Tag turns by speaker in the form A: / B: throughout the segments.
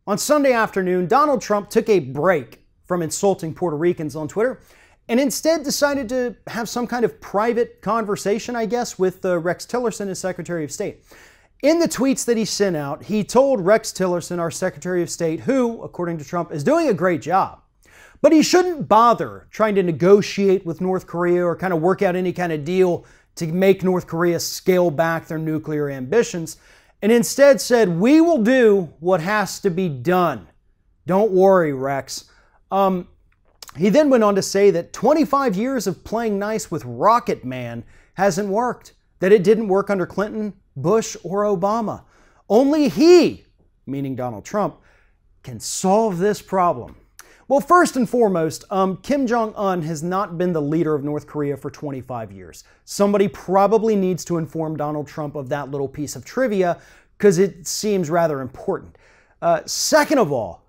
A: On Sunday afternoon, Donald Trump took a break from insulting Puerto Ricans on Twitter and instead decided to have some kind of private conversation, I guess, with Rex Tillerson, his Secretary of State. In the tweets that he sent out, he told Rex Tillerson, our Secretary of State, who, according to Trump, is doing a great job, but he shouldn't bother trying to negotiate with North Korea or kind of work out any kind of deal to make North Korea scale back their nuclear ambitions, and instead said, "We will do what has to be done. Don't worry, Rex." He then went on to say that 25 years of playing nice with Rocket Man hasn't worked, that it didn't work under Clinton, Bush, or Obama. Only he, meaning Donald Trump, can solve this problem. Well, first and foremost, Kim Jong-un has not been the leader of North Korea for 25 years. Somebody probably needs to inform Donald Trump of that little piece of trivia because it seems rather important. Second of all,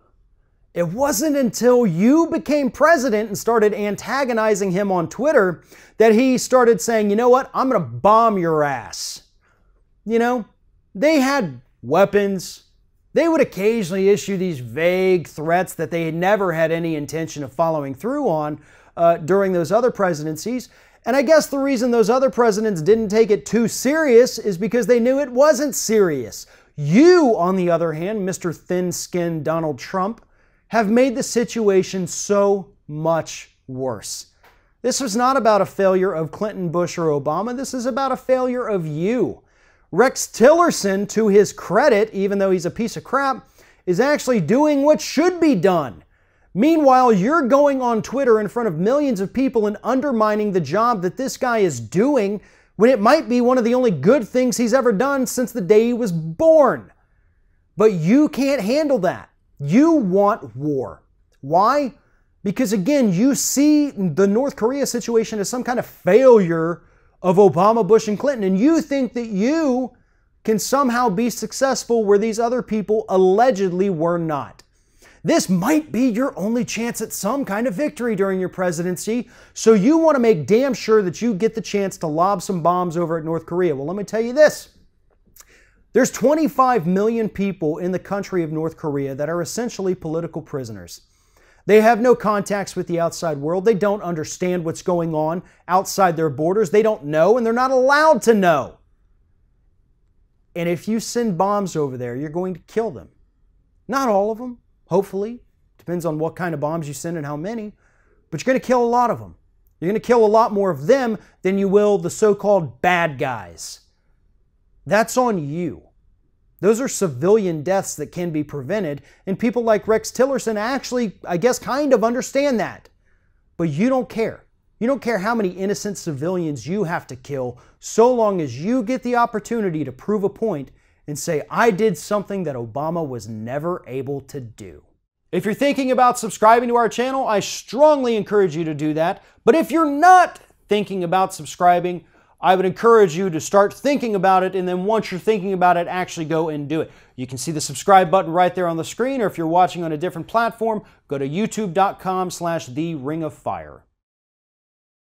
A: it wasn't until you became president and started antagonizing him on Twitter that he started saying, "You know what, I'm going to bomb your ass." You know, they had weapons. They would occasionally issue these vague threats that they had never had any intention of following through on during those other presidencies. And I guess the reason those other presidents didn't take it too serious is because they knew it wasn't serious. You, on the other hand, Mr. Thin-Skinned Donald Trump, have made the situation so much worse. This was not about a failure of Clinton, Bush, or Obama. This is about a failure of you. Rex Tillerson, to his credit, even though he's a piece of crap, is actually doing what should be done. Meanwhile, you're going on Twitter in front of millions of people and undermining the job that this guy is doing when it might be one of the only good things he's ever done since the day he was born. But you can't handle that. You want war. Why? Because again, you see the North Korea situation as some kind of failure of Obama, Bush, and Clinton, and you think that you can somehow be successful where these other people allegedly were not. This might be your only chance at some kind of victory during your presidency, so you want to make damn sure that you get the chance to lob some bombs over at North Korea. Well, let me tell you this. There's 25 million people in the country of North Korea that are essentially political prisoners. They have no contacts with the outside world. They don't understand what's going on outside their borders. They don't know, and they're not allowed to know. And if you send bombs over there, you're going to kill them. Not all of them, hopefully. Depends on what kind of bombs you send and how many. But you're going to kill a lot of them. You're going to kill a lot more of them than you will the so-called bad guys. That's on you. Those are civilian deaths that can be prevented, and people like Rex Tillerson actually, I guess, kind of understand that. But you don't care. You don't care how many innocent civilians you have to kill, so long as you get the opportunity to prove a point and say, "I did something that Obama was never able to do." If you're thinking about subscribing to our channel, I strongly encourage you to do that. But if you're not thinking about subscribing, I would encourage you to start thinking about it, and then once you're thinking about it, actually go and do it. You can see the subscribe button right there on the screen, or if you're watching on a different platform, go to youtube.com/theringofFire.